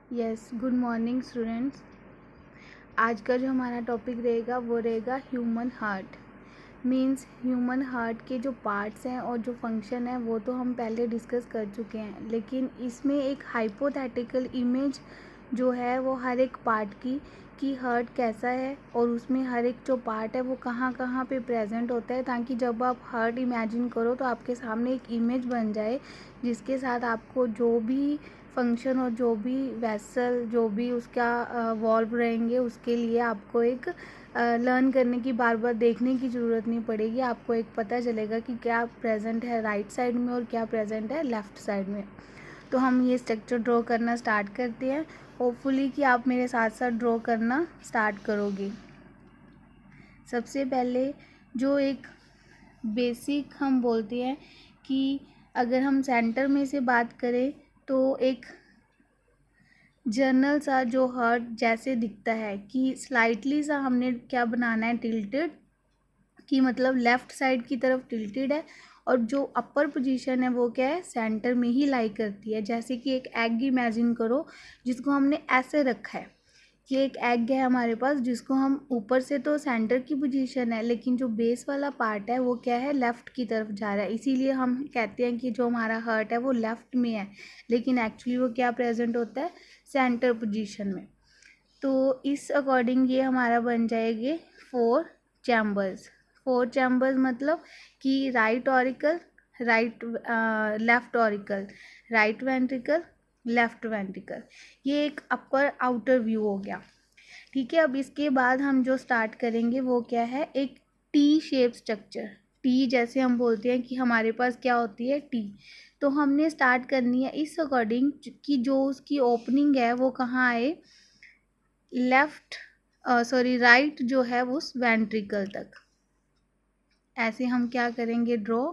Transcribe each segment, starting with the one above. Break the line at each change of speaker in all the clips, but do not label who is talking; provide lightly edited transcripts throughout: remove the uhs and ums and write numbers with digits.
Yes, good morning students. आज का जो हमारा टॉपिक रहेगा वो रहेगा human heart. Means human heart के जो पार्ट्स हैं और जो फंक्शन है वो तो हम पहले डिस्कस कर चुके हैं, लेकिन इसमें एक हाइपोथेटिकल इमेज जो है वो हर एक पार्ट की कि हार्ट कैसा है और उसमें हर एक जो पार्ट है वो कहाँ कहाँ पे प्रेजेंट होता है, ताकि जब आप हार्ट इमेजिन करो तो आपके सामने एक इमेज बन जाए जिसके साथ आपको जो भी फंक्शन और जो भी वेसल जो भी उसका वॉल्व रहेंगे उसके लिए आपको एक लर्न करने की, बार बार देखने की ज़रूरत नहीं पड़ेगी। आपको एक पता चलेगा कि क्या प्रेजेंट है राइट साइड में और क्या प्रेजेंट है लेफ़्ट साइड में। तो हम ये स्ट्रक्चर ड्रॉ करना स्टार्ट करते हैं। होपफुली कि आप मेरे साथ साथ ड्रॉ करना स्टार्ट करोगे। सबसे पहले जो एक बेसिक हम बोलते हैं कि अगर हम सेंटर में से बात करें तो एक जर्नल सा जो हार्ट जैसे दिखता है कि स्लाइटली सा हमने क्या बनाना है, टिल्टेड, कि मतलब लेफ़्ट साइड की तरफ टिल्टेड है और जो अपर पोजीशन है वो क्या है, सेंटर में ही लाई करती है। जैसे कि एक एग इमेजिन करो जिसको हमने ऐसे रखा है। ये एक एग है हमारे पास जिसको हम ऊपर से तो सेंटर की पोजीशन है, लेकिन जो बेस वाला पार्ट है वो क्या है, लेफ़्ट की तरफ जा रहा है। इसीलिए हम कहते हैं कि जो हमारा हार्ट है वो लेफ़्ट में है, लेकिन एक्चुअली वो क्या प्रेजेंट होता है, सेंटर पोजीशन में। तो इस अकॉर्डिंग ये हमारा बन जाएंगे 4 चैम्बर्स। 4 चैम्बर्स मतलब कि right auricle, right left auricle, right ventricle, left ventricle. ये एक अपर आउटर व्यू हो गया। ठीक है, अब इसके बाद हम जो स्टार्ट करेंगे वो क्या है, एक टी शेप स्ट्रक्चर। टी जैसे हम बोलते हैं कि हमारे पास क्या होती है, टी। तो हमने स्टार्ट करनी है इस अकॉर्डिंग कि जो उसकी ओपनिंग है वो कहाँ आए, लेफ्ट राइट जो है उस वेंट्रिकल तक। ऐसे हम क्या करेंगे, ड्रॉ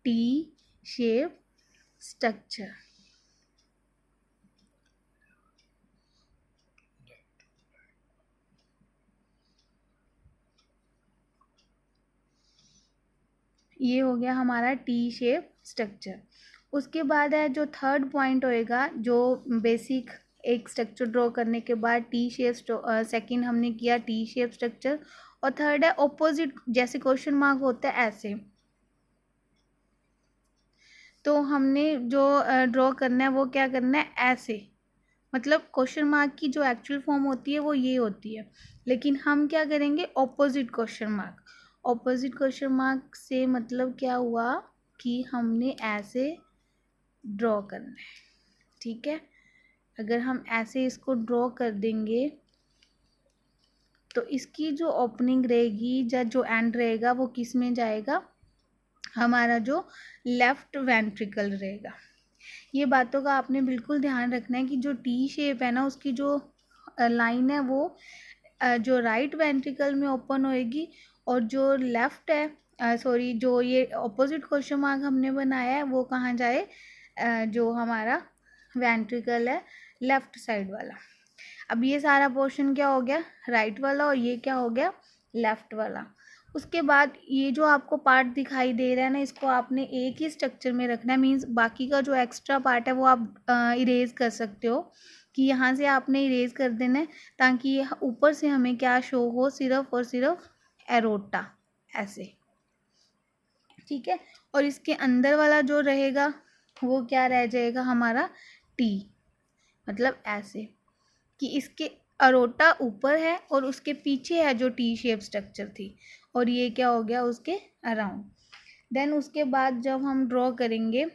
टी शेप स्ट्रक्चर। ये हो गया हमारा टी शेप स्ट्रक्चर। उसके बाद है जो थर्ड पॉइंट होएगा, जो बेसिक एक स्ट्रक्चर ड्रॉ करने के बाद टी शेप, सेकंड हमने किया टी शेप स्ट्रक्चर, और थर्ड है ऑपोजिट, जैसे क्वेश्चन मार्क होता है ऐसे। तो हमने जो ड्रॉ करना है वो क्या करना है, ऐसे। मतलब क्वेश्चन मार्क की जो एक्चुअल फॉर्म होती है वो ये होती है, लेकिन हम क्या करेंगे, opposite question mark. Opposite question mark से मतलब क्या हुआ कि हमने ऐसे ड्रॉ करना है। ठीक है, अगर हम ऐसे इसको ड्रॉ कर देंगे तो इसकी जो ओपनिंग रहेगी या जो एंड रहेगा वो किस में जाएगा, हमारा जो लेफ्ट वेंट्रिकल रहेगा। ये बातों का आपने बिल्कुल ध्यान रखना है कि जो टी शेप है ना उसकी जो लाइन है वो जो राइट वेंट्रिकल में ओपन होएगी, और जो लेफ्ट है, जो ये ऑपोजिट क्वेश्चन मार्क हमने बनाया है वो कहाँ जाए, जो हमारा वेंट्रिकल है लेफ्ट साइड वाला। अब ये सारा पोर्शन क्या हो गया, राइट वाला, और ये क्या हो गया, लेफ्ट वाला। उसके बाद ये जो आपको पार्ट दिखाई दे रहा है ना, इसको आपने एक ही स्ट्रक्चर में रखना है। मीन्स बाकी का जो एक्स्ट्रा पार्ट है वो आप इरेज कर सकते हो, कि यहाँ से आपने इरेज कर देना है ताकि ऊपर से हमें क्या शो हो, सिर्फ और सिर्फ एरोटा ऐसे। ठीक है, और इसके अंदर वाला जो रहेगा वो क्या रह जाएगा, हमारा टी, मतलब ऐसे कि इसके अरोटा ऊपर है और उसके पीछे है जो टी शेप स्ट्रक्चर थी, और ये क्या हो गया उसके अराउंड। देन उसके बाद जब हम ड्रॉ करेंगे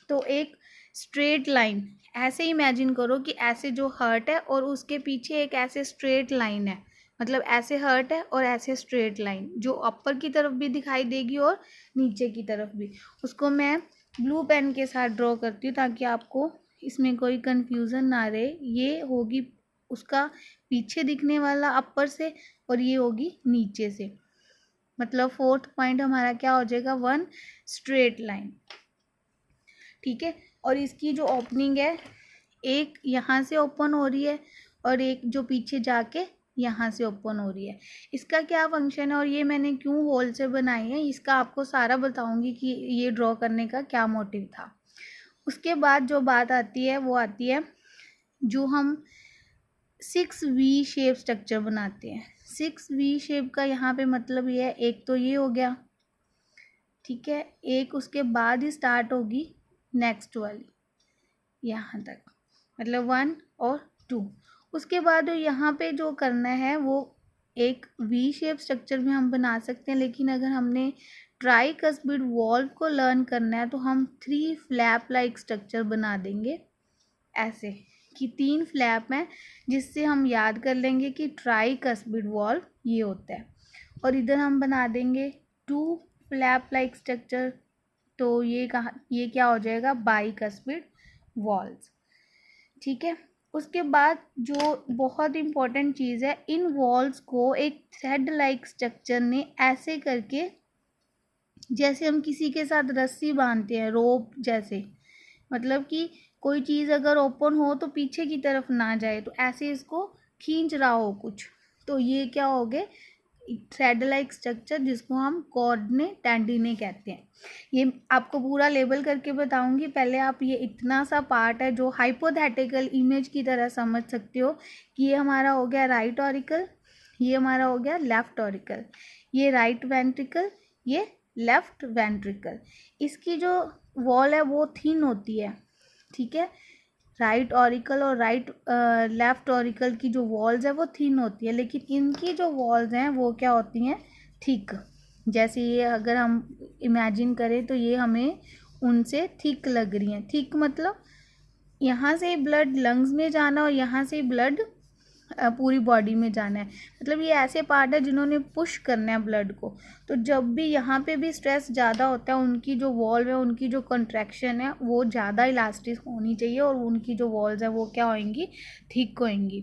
तो एक स्ट्रेट लाइन ऐसे इमेजिन करो कि ऐसे जो हर्ट है और उसके पीछे एक ऐसे स्ट्रेट लाइन है, मतलब ऐसे हर्ट है और ऐसे स्ट्रेट लाइन जो अपर की तरफ भी दिखाई देगी और नीचे की तरफ भी। उसको मैं ब्लू पेन के साथ ड्रॉ करती हूँ ताकि आपको इसमें कोई कंफ्यूजन ना रहे। ये होगी उसका पीछे दिखने वाला अपर से, और ये होगी नीचे से। मतलब फोर्थ पॉइंट हमारा क्या हो जाएगा, वन स्ट्रेट लाइन। ठीक है, और इसकी जो ओपनिंग है एक यहाँ से ओपन हो रही है और एक जो पीछे जाके यहाँ से ओपन हो रही है। इसका क्या फंक्शन है और ये मैंने क्यों होल से बनाई है, इसका आपको सारा बताऊंगी कि ये ड्रॉ करने का क्या मोटिव था। उसके बाद जो बात आती है वो आती है जो हम 6V शेप स्ट्रक्चर बनाते हैं। 6V शेप का यहाँ पे मतलब ये है, एक तो ये हो गया, ठीक है, एक उसके बाद ही स्टार्ट होगी नेक्स्ट वाली यहाँ तक, मतलब 1 और 2। उसके बाद यहाँ पे जो करना है वो एक वी शेप स्ट्रक्चर भी हम बना सकते हैं, लेकिन अगर हमने ट्राइकस्पिड वॉल्व को लर्न करना है तो हम 3 फ्लैप लाइक स्ट्रक्चर बना देंगे, ऐसे कि 3 फ्लैप हैं, जिससे हम याद कर लेंगे कि ट्राइकस्पिड वॉल्व ये होता है। और इधर हम बना देंगे 2 फ्लैप लाइक स्ट्रक्चर, तो ये क्या हो जाएगा, बाइकस्पिड वॉल्व्स, ठीक है। उसके बाद जो बहुत इम्पोर्टेंट चीज़ है, इन वॉल्स को एक थ्रेड लाइक स्ट्रक्चर ने ऐसे करके, जैसे हम किसी के साथ रस्सी बांधते हैं, रोप जैसे, मतलब कि कोई चीज़ अगर ओपन हो तो पीछे की तरफ ना जाए, तो ऐसे इसको खींच रहा हो कुछ, तो ये क्या हो गए, थ्रेड लाइक स्ट्रक्चर, जिसको हम कॉर्डने टेंडिने कहते हैं। ये आपको पूरा लेबल करके बताऊंगी, पहले आप ये इतना सा पार्ट है जो हाइपोथेटिकल इमेज की तरह समझ सकते हो कि ये हमारा हो गया राइट ऑरिकल, ये हमारा हो गया लेफ्ट ऑरिकल, ये राइट वेंट्रिकल, ये लेफ्ट वेंट्रिकल। इसकी जो वॉल है वो थिन होती है, ठीक है, राइट ऑरिकल और लेफ्ट ऑरिकल की जो वॉल्स है वो थिन होती है, लेकिन इनकी जो वॉल्स हैं वो क्या होती हैं, थिक। जैसे ये अगर हम इमेजिन करें तो ये हमें उनसे थिक लग रही हैं। थिक मतलब यहाँ से ब्लड लंग्स में जाना और यहाँ से ब्लड पूरी बॉडी में जाना है, मतलब ये ऐसे पार्ट है जिन्होंने पुश करना है ब्लड को। तो जब भी यहाँ पे भी स्ट्रेस ज़्यादा होता है, उनकी जो वॉल्व है, उनकी जो कंट्रैक्शन है वो ज़्यादा इलास्टिक होनी चाहिए, और उनकी जो वॉल्स है वो क्या होंगी, थिक होंगी।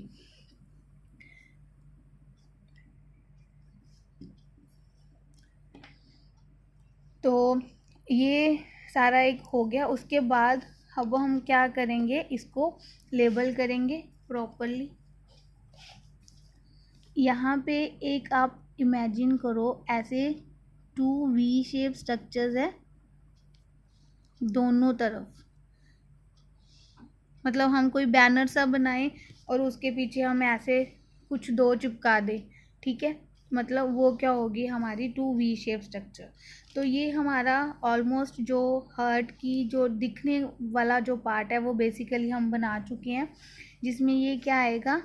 तो ये सारा एक हो गया। उसके बाद अब हम क्या करेंगे, इसको लेबल करेंगे प्रॉपरली। यहाँ पे एक आप इमेजिन करो, ऐसे 2V शेप स्ट्रक्चर्स है दोनों तरफ, मतलब हम कोई बैनर सा बनाएं और उसके पीछे हम ऐसे कुछ 2 चिपका दें, ठीक है, मतलब वो क्या होगी, हमारी 2V शेप स्ट्रक्चर। तो ये हमारा ऑलमोस्ट जो हार्ट की जो दिखने वाला जो पार्ट है वो बेसिकली हम बना चुके हैं, जिसमें ये क्या आएगा,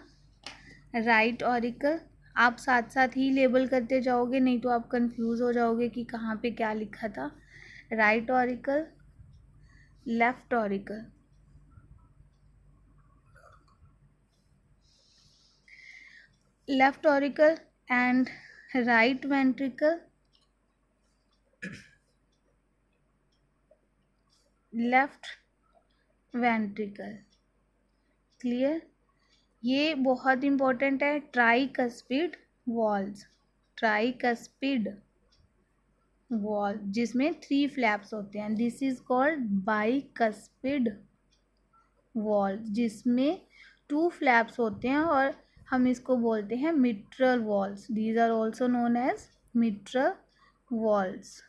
राइट ऑरिकल। आप साथ साथ ही लेबल करते जाओगे, नहीं तो आप कंफ्यूज हो जाओगे कि कहाँ पे क्या लिखा था। Right auricle, left auricle, left auricle and right ventricle, left ventricle. Clear? ये बहुत इंपॉर्टेंट है, ट्राइकस्पिड वॉल्स, ट्राइकस्पिड वॉल जिसमें 3 फ्लैप्स होते हैं, this is called bicuspid valve जिसमें 2 फ्लैप्स होते हैं, और हम इसको बोलते हैं mitral valves, these are also known as mitral valves.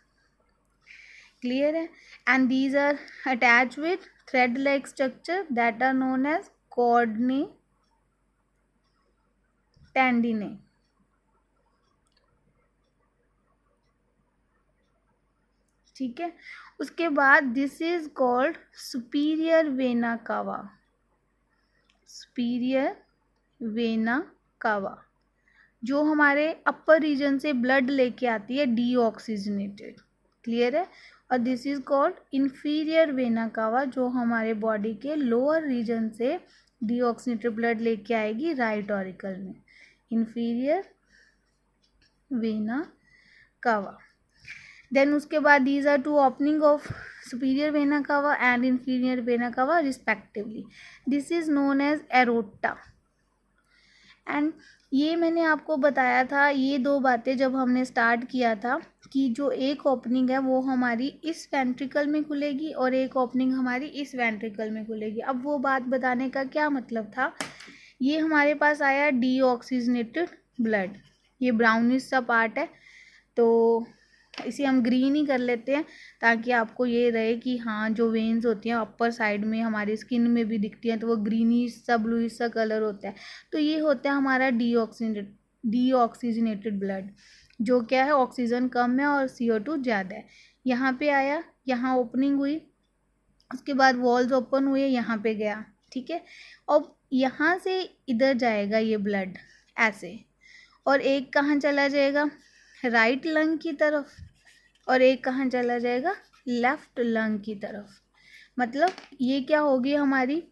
Clear है? And these are attach with thread like structure that are known as chordae tendineae. ठीक है, उसके बाद this is called superior vena cava, superior vena cava, जो हमारे अपर reason से blood लेके आती है डीऑक्सीजनेटेड। क्लियर है? और this is called inferior vena cava, जो हमारे बॉडी के लोअर रीजन से डीऑक्सीजनेटेड ब्लड लेके आएगी राइट ऑरिकल में, इंफीरियर वेना कावा। देन उसके बाद these are 2 opening of superior vena cava and inferior vena cava respectively, this is known as aorta. And ये मैंने आपको बताया था, ये 2 बातें जब हमने स्टार्ट किया था, कि जो एक ओपनिंग है वो हमारी इस वेंट्रिकल में खुलेगी और एक ओपनिंग हमारी इस वेंट्रिकल में खुलेगी। अब वो बात बताने का क्या मतलब था, ये हमारे पास आया डीऑक्सीजनेटेड ब्लड, ये ब्राउनिश सा पार्ट है, तो इसे हम ग्रीन ही कर लेते हैं ताकि आपको ये रहे कि हाँ जो वेन्स होती हैं अपर साइड में हमारी स्किन में भी दिखती हैं तो वो ग्रीनिश सा ब्लूइश सा कलर होता है। तो ये होता है हमारा डीऑक्सीजनेटेड ब्लड, जो क्या है ऑक्सीजन कम है और CO2 ज़्यादा है। यहाँ पे आया, यहाँ ओपनिंग हुई, उसके बाद वॉल्स ओपन हुए, यहाँ पे गया, ठीक है। और यहाँ से इधर जाएगा ये ब्लड ऐसे, और एक कहाँ चला जाएगा, राइट लंग की तरफ, और एक कहाँ चला जाएगा, लेफ्ट लंग की तरफ। मतलब ये क्या होगी हमारी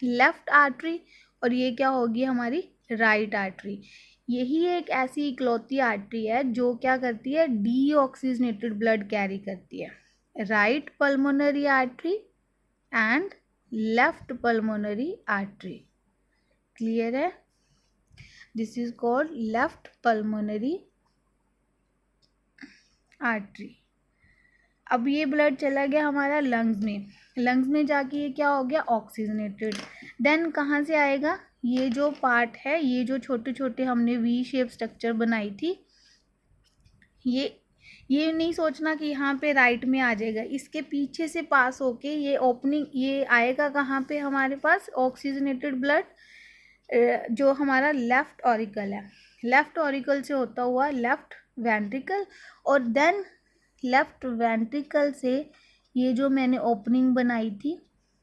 लेफ्ट आर्टरी और ये क्या होगी हमारी राइट आर्टरी। यही एक ऐसी इकलौती आर्टरी है जो क्या करती है, डीऑक्सीजनेटेड ब्लड कैरी करती है। Right pulmonary artery and left pulmonary artery, clear है। This is called left pulmonary artery. अब ये ब्लड चला गया हमारा लंग्स में, लंग्स में जाके ये क्या हो गया, ऑक्सीजनेटेड। देन कहाँ से आएगा, ये जो पार्ट है, ये जो छोटे छोटे हमने वी शेप स्ट्रक्चर बनाई थी, ये नहीं सोचना कि यहाँ पे राइट में आ जाएगा, इसके पीछे से पास होके ये ओपनिंग ये आएगा कहाँ पे हमारे पास, ऑक्सीजनेटेड ब्लड जो हमारा लेफ्ट ऑरिकल है, लेफ्ट ऑरिकल से होता हुआ लेफ्ट वेंट्रिकल, और देन लेफ्ट वेंट्रिकल से ये जो मैंने ओपनिंग बनाई थी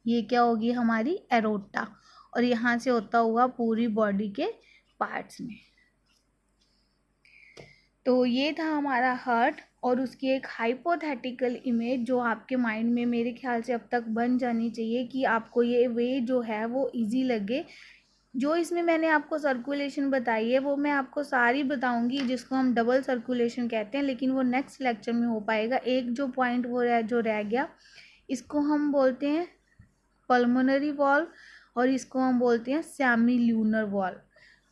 ये क्या होगी हमारी एरोटा, और यहाँ से होता हुआ पूरी बॉडी के पार्ट्स में। तो ये था हमारा हार्ट, और उसकी एक हाइपोथेटिकल इमेज जो आपके माइंड में मेरे ख्याल से अब तक बन जानी चाहिए कि आपको ये वे जो है वो इजी लगे। जो इसमें मैंने आपको सर्कुलेशन बताई है वो मैं आपको सारी बताऊंगी, जिसको हम डबल सर्कुलेशन कहते हैं, लेकिन वो नेक्स्ट लेक्चर में हो पाएगा। एक जो पॉइंट वो जो रह गया, इसको हम बोलते हैं पल्मोनरी वॉल्व, और इसको हम बोलते हैं सेमी ल्यूनर वॉल्व।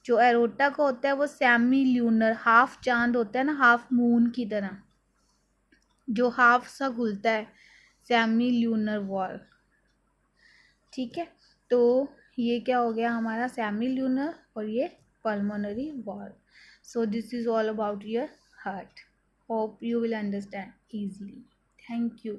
जो एरोटा का होता है वो सेमी ल्यूनर, हाफ चांद होता है ना, हाफ मून की तरह जो हाफ सा खुलता है, सेमी ल्यूनर वॉल्व, ठीक है। तो ये क्या हो गया हमारा सेमी ल्यूनर और ये pulmonary valve. So this is all about your heart. Hope you will understand easily. Thank you.